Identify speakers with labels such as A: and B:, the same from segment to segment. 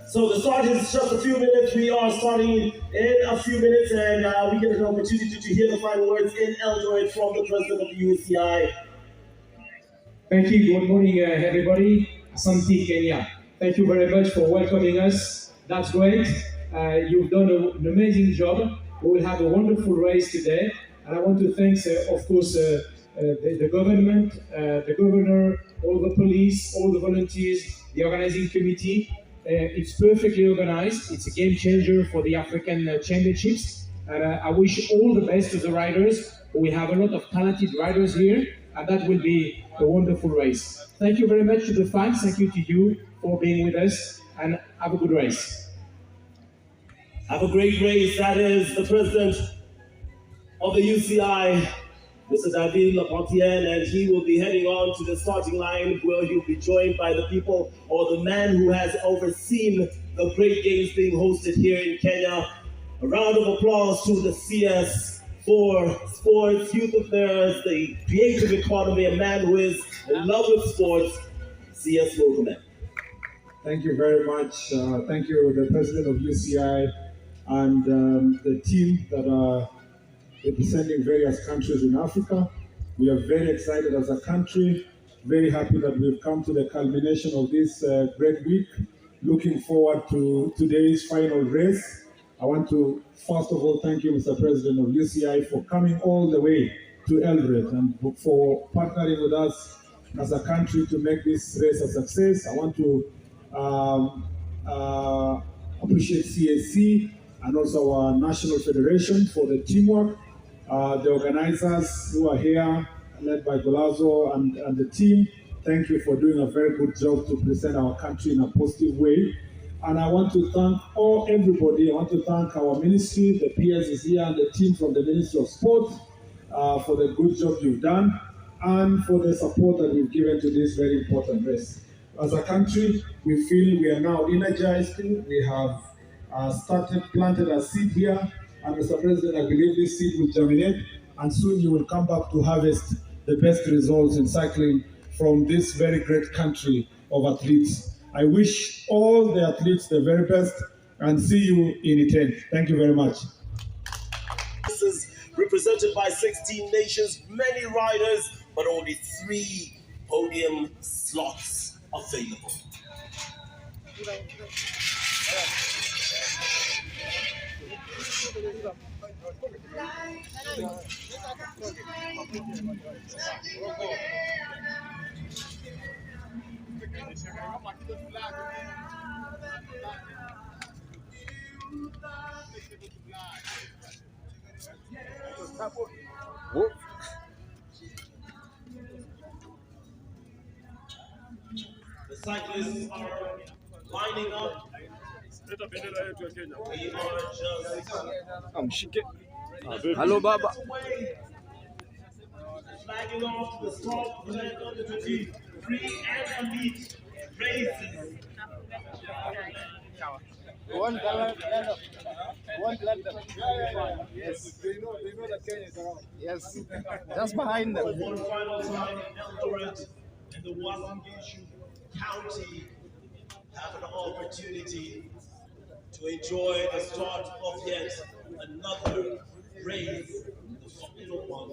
A: So the start is just a few minutes. We are starting in a few minutes, and we get an opportunity to hear the final words in Eldoret from the president of the UCI.
B: Thank you. Good morning, everybody. Asante, Kenya. Thank you very much for welcoming us. That's great. You've done an amazing job. We will have a wonderful race today. And I want to thank, of course, the government, the governor, all the police, all the volunteers, the organizing committee. It's perfectly organized. It's a game changer for the African Championships. And I wish all the best to the riders. We have a lot of talented riders here, and that will be a wonderful race. Thank you very much to the fans. Thank you to you for being with us, and have a good race.
A: Have a great race. That is the president of the UCI, Mr. David Lapontienne, and he will be heading on to the starting line where he'll be joined by the people or the man who has overseen the great games being hosted here in Kenya. A round of applause to the CS for Sports, Youth Affairs, the creative economy, a man who is in love with sports, CS Morkomen.
C: Thank you very much. Thank you, the president of UCI and the team that are representing various countries in Africa. We are very excited as a country, very happy that we've come to the culmination of this great week. Looking forward to today's final race. I want to, first of all, thank you, Mr. President of UCI, for coming all the way to Eldoret and for partnering with us as a country to make this race a success. I want to appreciate CAC and also our National Federation for the teamwork. The organizers who are here, led by Golazo and the team, thank you for doing a very good job to present our country in a positive way. And I want to thank everybody. I want to thank our ministry, the PS is here, and the team from the Ministry of Sport for the good job you've done and for the support that you've given to this very important race. As a country, we feel we are now energized. We have planted a seed here, and Mr. President, I believe this seed will germinate, and soon you will come back to harvest the best results in cycling from this very great country of athletes. I wish all the athletes the very best, and see you in Iten. Thank you very much.
A: This is represented by 16 nations, many riders, but only 3 podium slots available. The cyclists are lining up.
D: Hello, Baba.
A: Flagging off to the start of the under 23 and elite races.
D: One blender. Yes. They know that Kenya is around. Yes. Just behind them.
A: One final time in Eldoret and the Wasangishu County have an opportunity to enjoy the start of yet another race, the final one,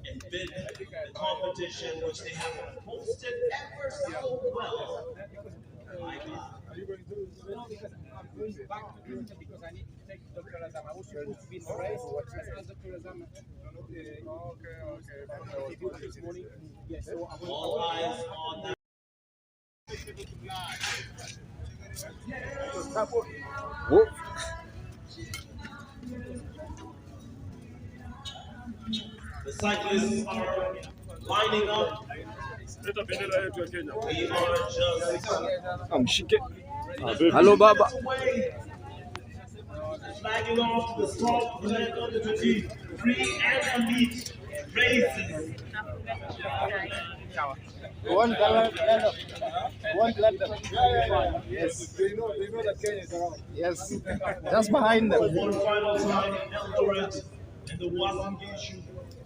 A: and bid the competition which they have hosted ever so well. My God.
B: Are you going to? No, because I'm going back to Uganda because I need to take Dr. Azam. I was supposed to be in the race. I asked Dr. Azam. Okay. This morning. Yes. So
A: all eyes on that.
D: Whoop.
A: The cyclists are lining up. We are just
D: Hello, Baba.
A: flagging off to the start of the under 23 and elite races.
D: One blender. Yes. They know that Kenya is around. Yes. Just behind them.
A: One final time in Eldoret and the Wasangishu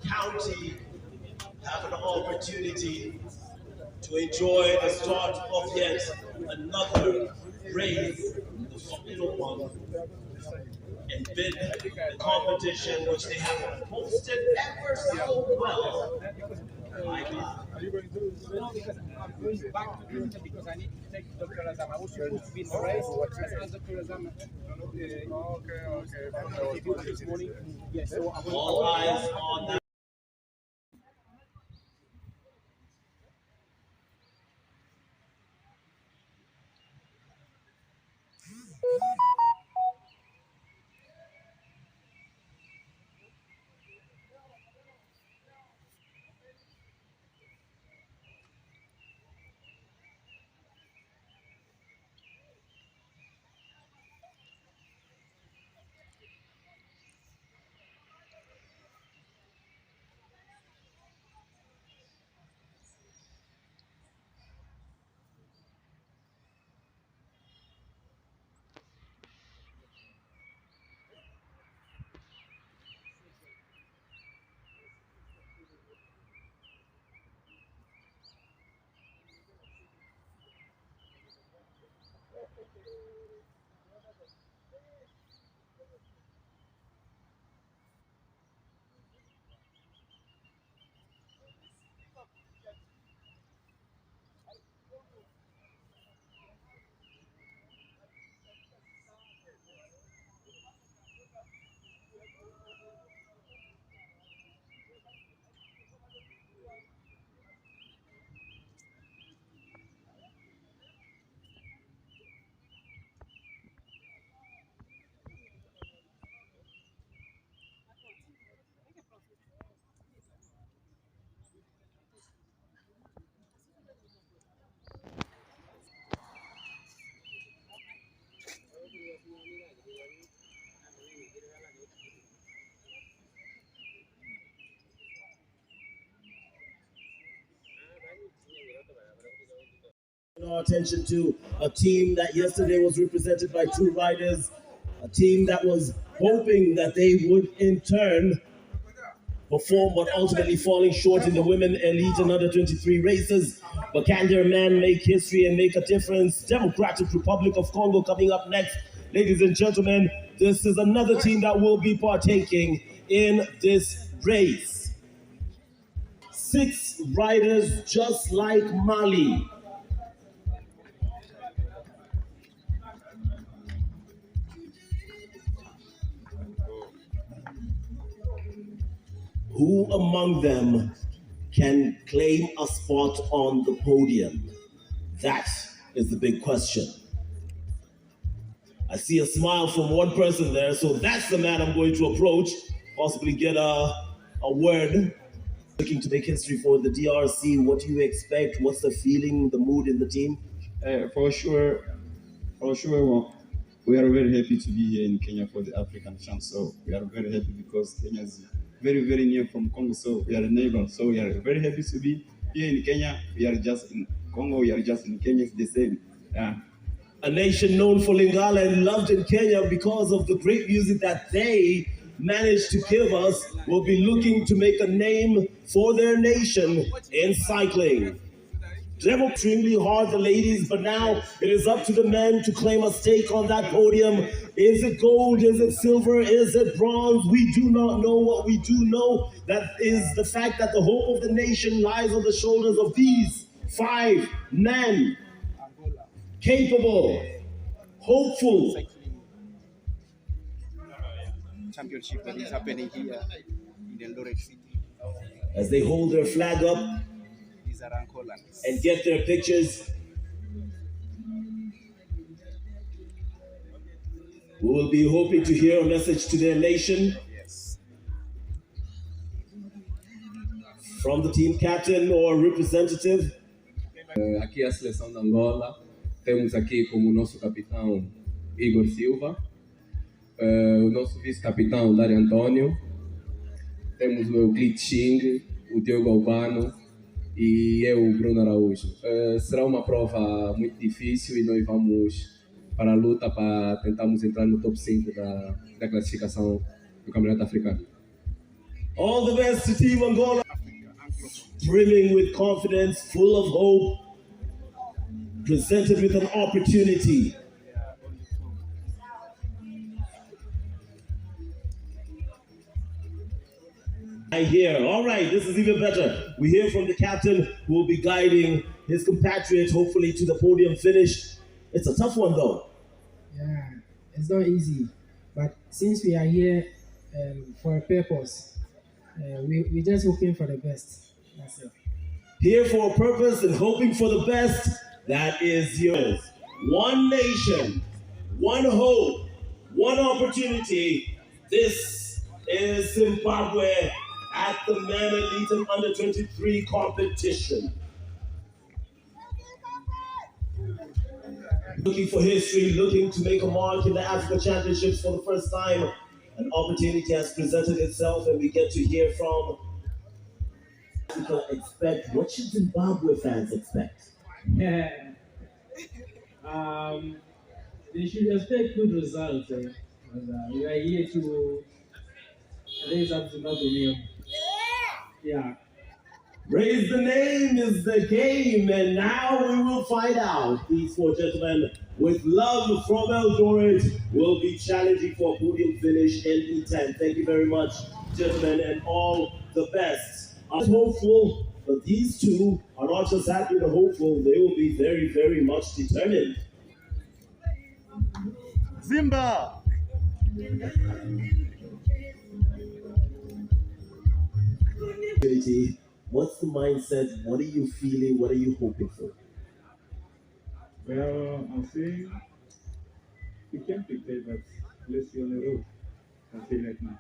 A: County have an opportunity to enjoy the start of yet another race, the final one, and bid the competition which they have hosted ever so well. My God.
B: Are you going to? No, because I'm going back to Uganda because I need to take Dr. Azam. I was supposed to be in the race. As Dr. Azam. Okay. This morning. Yes. So
A: all eyes on that. Our attention to a team that yesterday was represented by two riders, a team that was hoping that they would in turn perform but ultimately falling short in the women elite and under 23 races. But can their man make history and make a difference? Democratic Republic of Congo coming up next. Ladies and gentlemen, this is another team that will be partaking in this race. 6 riders just like Mali. Who among them can claim a spot on the podium? That is the big question. I see a smile from one person there, so that's the man I'm going to approach, possibly get a word. Looking to make history for the DRC, what do you expect? What's the feeling, the mood in the team?
E: For sure, we are very happy to be here in Kenya for the African Champs. So we are very happy because Kenya is very, very near from Congo. So we are a neighbor. So we are very happy to be here in Kenya. We are just in Congo. We are just in Kenya. It's the same.
A: A nation known for Lingala and loved in Kenya because of the great music that they managed to give us, will be looking to make a name for their nation in cycling. They're extremely hard, the ladies, but now it is up to the men to claim a stake on that podium. Is it gold? Is it silver? Is it bronze? We do not know. What we do know, that is the fact that the hope of the nation lies on the shoulders of these 5 men. Capable, hopeful.
D: Championship that is happening here in Eldoret City.
A: As they hold their flag up and get their pictures, we will be hoping to hear a message to their nation.
D: Yes.
A: From the team captain or representative.
F: Aqui é a seleção de Angola. Temos aqui como nosso capitão Igor Silva, o nosso vice-capitão Dário Antônio, temos o Euclide Xing, o Diogo Albano e eu, Bruno Araújo. Será uma prova muito difícil e nós vamos para a luta para tentarmos entrar no top 5 da classificação do Campeonato Africano.
A: All the best to Team Angola. brimming with confidence, full of hope, presented with an opportunity. I hear, all right, this is even better. We hear from the captain who will be guiding his compatriots, hopefully, to the podium finish. It's a tough one, though.
G: Yeah, it's not easy. But since we are here for a purpose, we're just hoping for the best. That's it.
A: Here for a purpose and hoping for the best, that is yours. One nation, one hope, one opportunity. This is Zimbabwe at the Men Elite and Under 23 competition. Looking for history, looking to make a mark in the Africa Championships for the first time. An opportunity has presented itself and we get to hear from Africa expect. What should Zimbabwe fans expect?
B: Yeah. They should expect good results. We are here to raise up Zimbabwe name. Yeah.
A: Raise the name is the game, and now we will find out. These four gentlemen, with love from Eldoret, will be challenging for a podium finish in E10. Thank you very much, gentlemen, and all the best. I'm hopeful, but these two are not just happy and hopeful, they will be very, very much determined.
D: Zimba!
A: What's the mindset? What are you feeling? What are you hoping for?
C: Well, I'm saying we can prepare, but let's see on the road. I'll say right now.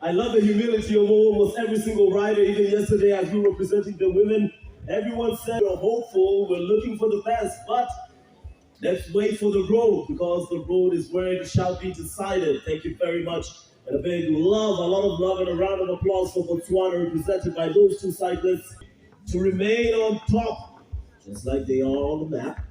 A: I love the humility of almost every single rider. Even yesterday, as we were presenting the women, everyone said we're hopeful, we're looking for the best, but let's wait for the road, because the road is where it shall be decided. Thank you very much. And a big love, a lot of love and a round of applause for Botswana, represented by those two cyclists, to remain on top, just like they are on the map.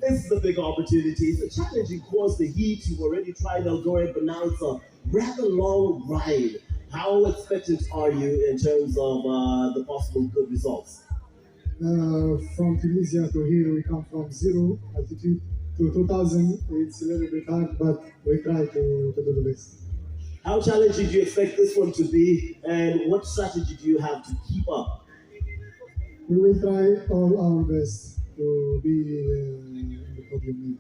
A: This is a big opportunity. It's a challenging course. The heat, you've already tried Eldoret, but now it's a rather long ride. How expectant are you in terms of the possible good results?
H: From Tunisia to here, we come from 0 altitude to 2,000. It's a little bit hard, but we try to do the best.
A: How challenging do you expect this one to be, and what strategy do you have to keep up?
H: We will try all our best to be in the podium,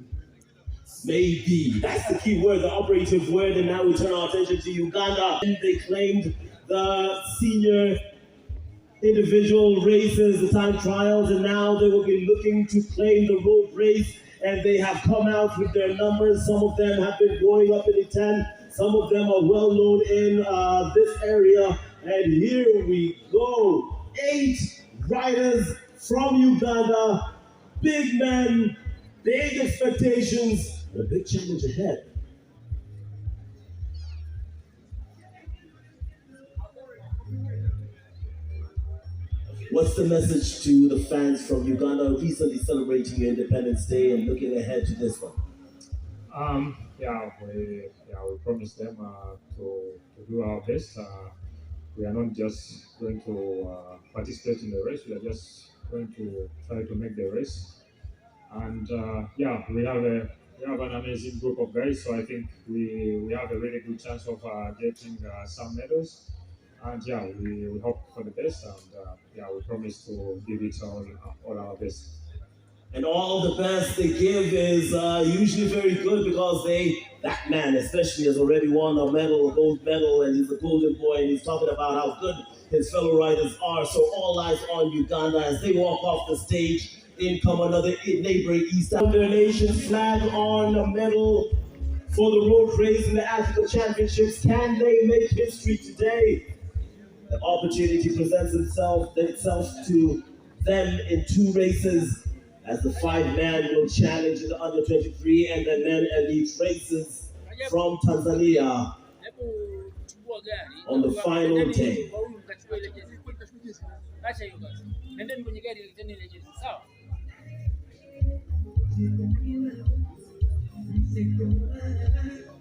A: Maybe. That's the key word, the operative word, and now we turn our attention to Uganda. And they claimed the senior individual races, the time trials, and now they will be looking to claim the road race, and they have come out with their numbers. Some of them have been growing up in the 10, some of them are well known in this area, and here we go. 8 riders from Uganda, big men, big expectations, a big challenge ahead. What's the message to the fans from Uganda recently celebrating your Independence Day and looking ahead to this one?
B: We promise them to do our best. We are not just going to participate in the race. We are just going to try to make the race. And we have an amazing group of guys. So I think we have a really good chance of getting some medals. And we hope for the best. And we promise to give it all our best.
A: And all the best they give is usually very good, because that man especially has already won a medal, a gold medal, and he's a golden boy, and he's talking about how good his fellow riders are. So all eyes on Uganda as they walk off the stage. In come another neighboring East Africa. Their nation's flag on a medal for the road race in the Africa Championships. Can they make history today? The opportunity presents itself to them in 2 races, as the 5-man will challenge in the under 23 and the men elite races from Tanzania on the final day.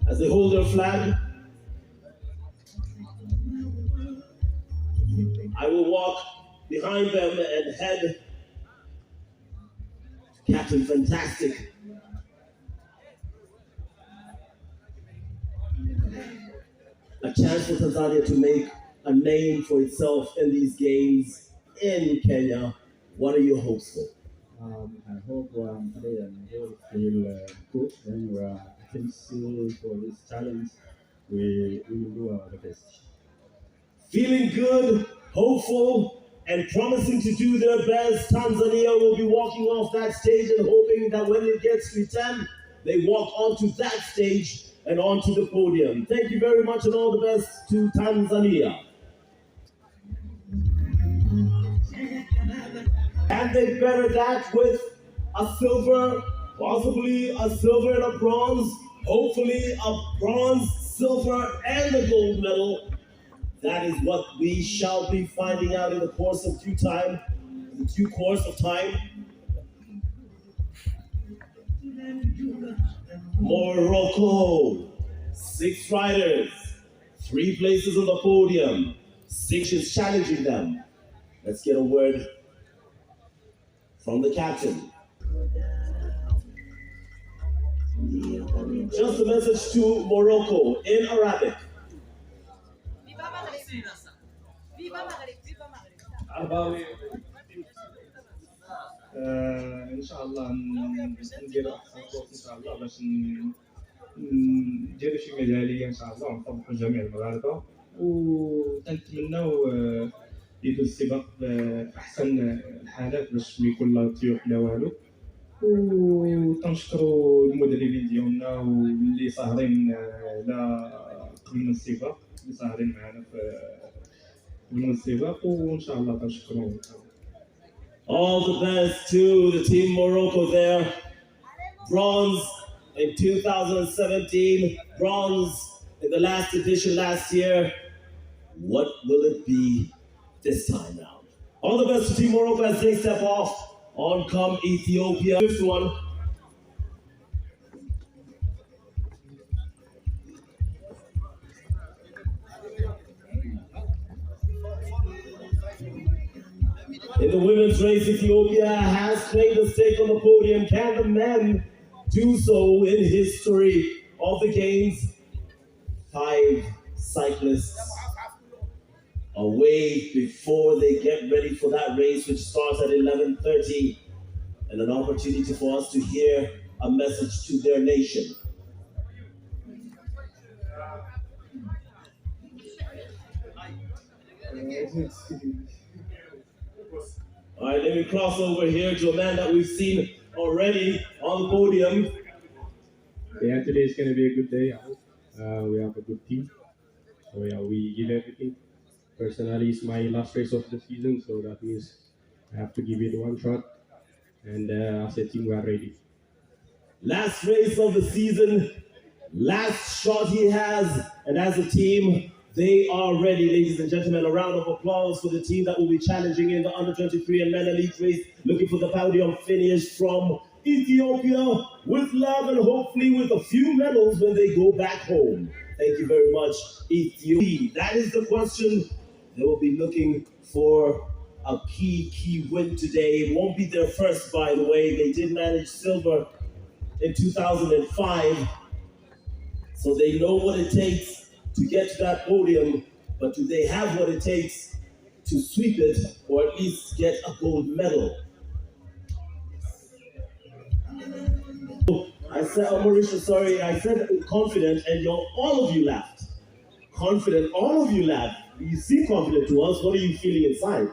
A: As they hold their flag, I will walk behind them and head to Captain Fantastic. A chance for Tanzania to make a name for itself in these games in Kenya. What are your hopes for?
I: I hope today feel good and I think for this challenge we will do our best.
A: Feeling good, hopeful, and promising to do their best, Tanzania will be walking off that stage and hoping that when it gets to 10, they walk onto that stage and onto the podium. Thank you very much and all the best to Tanzania. And they better that with a silver, possibly a silver and a bronze, hopefully a bronze, silver, and a gold medal. That is what we shall be finding out in the course of due time, in due course of time. Morocco, 6 riders, 3 places on the podium, 6 is challenging them. Let's get a word from the captain. Just a message to Morocco in Arabic.
J: ان شاء الله نديروا احسن كورس ان شاء الله باش نديروا شي ميداليه ان شاء الله ونفرحوا جميع المغاربه وتنتمناو يدوز السباق باحسن الحالات باش ما يكون لا طيوح لا والو وتنشكروا المدربين ديالنا واللي ساهرين لا قبل السباق اللي ساهرين معنا في قبل السباق وان شاء الله تنشكروهم.
A: All the best to the team Morocco there. Bronze in 2017, bronze in the last edition last year. What will it be this time round? All the best to Team Morocco as they step off. On come Ethiopia. Fifth one. In the women's race, Ethiopia has claimed a stake on the podium. Can the men do so in history of the games? 5 cyclists away before they get ready for that race, which starts at 11:30, and an opportunity for us to hear a message to their nation. All right, let me cross over here to a man that we've seen already on the podium.
I: Yeah, today is going to be a good day. I hope we have a good team. So yeah, we give everything. Personally, it's my last race of the season, so that means I have to give it one shot. And as a team, we are ready.
A: Last race of the season, last shot he has, and as a team, they are ready, ladies and gentlemen. A round of applause for the team that will be challenging in the under-23 and men elite race, looking for the podium finish from Ethiopia with love and hopefully with a few medals when they go back home. Thank you very much, Ethiopia. That is the question. They will be looking for a key win today. It won't be their first, by the way. They did manage silver in 2005, so they know what it takes to get to that podium, but do they have what it takes to sweep it or at least get a gold medal? I said, oh, Mauricio, sorry, I said confident, and all of you laughed. Confident, all of you laughed. You seem confident to us. What are you feeling inside?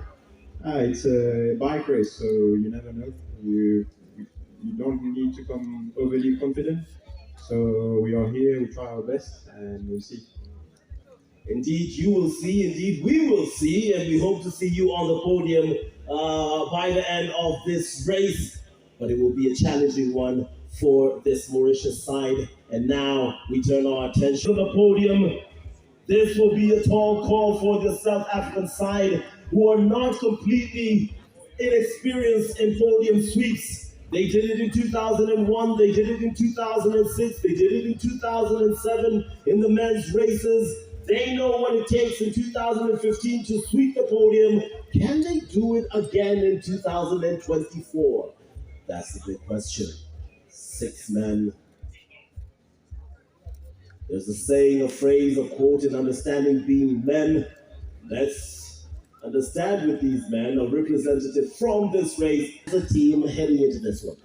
E: It's a bike race, so you never know. You don't need to come overly confident. So we are here, we try our best, and we'll see.
A: Indeed, you will see. Indeed, we will see, and we hope to see you on the podium by the end of this race. But it will be a challenging one for this Mauritius side. And now we turn our attention to the podium. This will be a tall call for the South African side, who are not completely inexperienced in podium sweeps. They did it in 2001, they did it in 2006, they did it in 2007 in the men's races. They know what it takes in 2015 to sweep the podium. Can they do it again in 2024? That's the big question. 6 men. There's a saying, a phrase, a quote in understanding being men. Let's understand with these men, a representative from this race, the team heading into this one.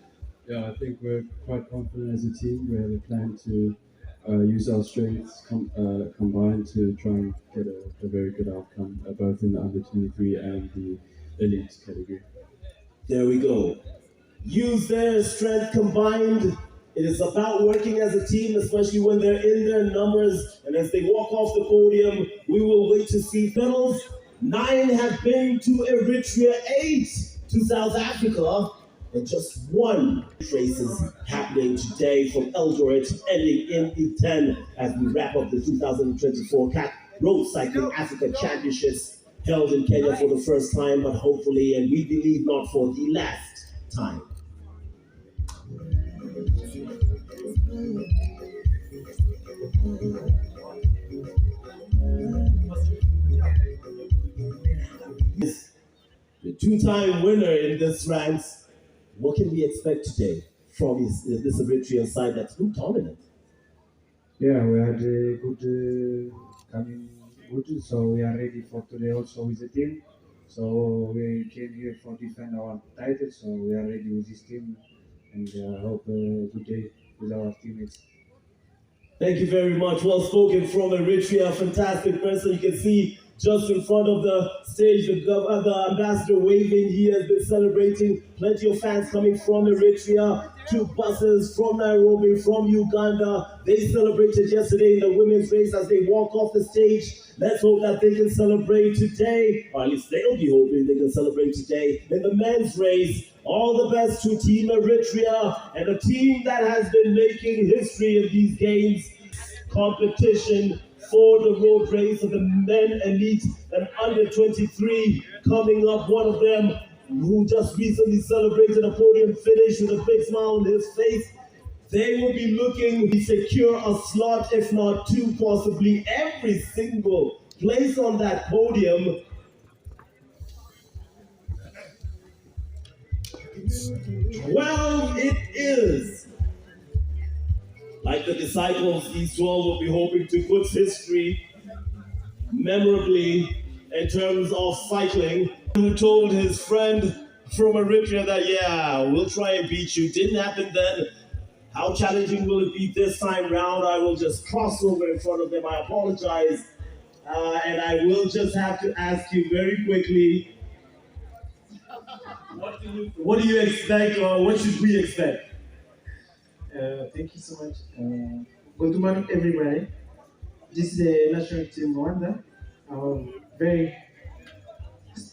I: Yeah, I think we're quite confident as a team. We have a plan to use our strengths combined to try and get a very good outcome, both in the under 23 and the elite category.
A: There we go. Use their strength combined. It is about working as a team, especially when they're in their numbers. And as they walk off the podium, we will wait to see medals. 9 have been to Eritrea, 8 to South Africa, and just 1 race is happening today from Eldoret, ending in E10 as we wrap up the 2024 CAT Road Cycling Africa Championships held in Kenya for the first time, but hopefully, and we believe not for the last time. The 2-time winner in this ranks. What can we expect today from this Eritrean side that's been dominant?
K: Yeah, we had a good coming good, so we are ready for today also with the team. So we came here for defend our title, so we are ready with this team and hope a good day with our teammates.
A: Thank you very much. Well spoken from Eritrea. Fantastic person. You can see just in front of the stage, the ambassador waving. He has been celebrating. Plenty of fans coming from Eritrea. 2 buses from Nairobi, from Uganda. They celebrated yesterday in the women's race as they walk off the stage. Let's hope that they can celebrate today, or at least they'll be hoping they can celebrate today in the men's race. All the best to Team Eritrea and a team that has been making history in these games. Competition for the road race of the men elite and under 23 coming up. One of them who just recently celebrated a podium finish with a big smile on his face. They will be looking to secure a slot, if not 2, possibly every single place on that podium. Well, it is. Like the disciples, these 12 will be hoping to put history memorably in terms of cycling. Who told his friend from Eritrea that, yeah, we'll try and beat you. Didn't happen then. How challenging will it be this time round? I will just cross over in front of them. I apologize. And I will just have to ask you very quickly, what do you expect, or what should we expect?
L: Thank you so much. Good morning, everybody. This is the national team Rwanda. Very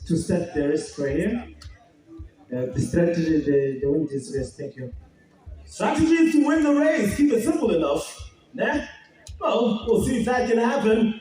L: to start the race for here. The strategy, the win this race. Thank you.
A: Strategy is to win the race. Keep it simple enough. Nah? Well, we'll see if that can happen.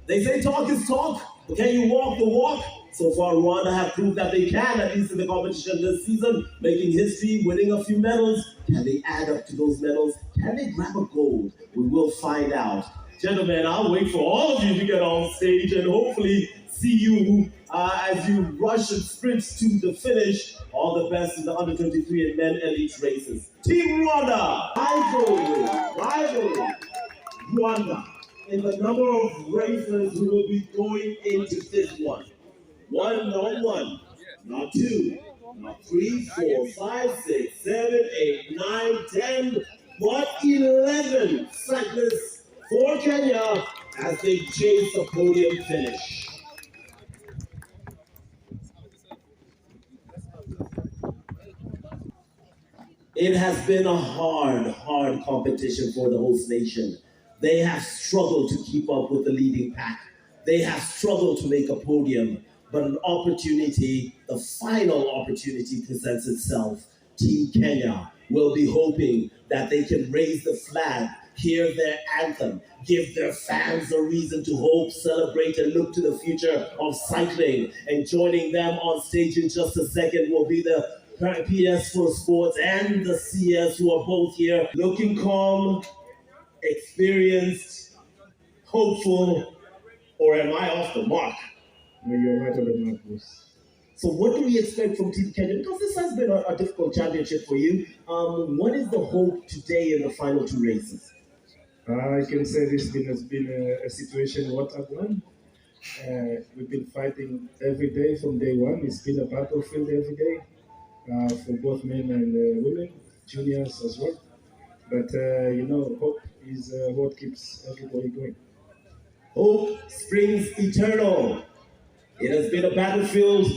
A: They say talk is talk, but can you walk the walk? So far, Rwanda have proved that they can, at least in the competition this season, making history, winning a few medals. Can they add up to those medals? Can they grab a gold? We will find out. Gentlemen, I'll wait for all of you to get on stage and hopefully see you as you rush and sprint to the finish. All the best in the under 23 and men elite races. Team Rwanda, rivalry, Rwanda, in the number of racers who will be going into this one. Not 1, not 2, not 3, 4, 5, 6, 7, 8, 9, 10, but 11 cyclists for Kenya as they chase a podium finish. It has been a hard competition for the host nation. They have struggled to keep up with the leading pack. They have struggled to make a podium, but an opportunity, the final opportunity presents itself. Team Kenya will be hoping that they can raise the flag, hear their anthem, give their fans a reason to hope, celebrate, and look to the future of cycling. And joining them on stage in just a second will be the PS for Sports and the CS, who are both here, looking calm, experienced, hopeful, or am I off the mark?
K: No, you're right on the mark, boss.
A: So what do we expect from Team Kenya? Because this has been a difficult championship for you. What is the hope today in the final two races?
K: I can say this has been a situation what I've won. We've been fighting every day from day one. It's been a battlefield every day for both men and women, juniors as well. But hope is what keeps everybody going.
A: Hope springs eternal. It has been a battlefield.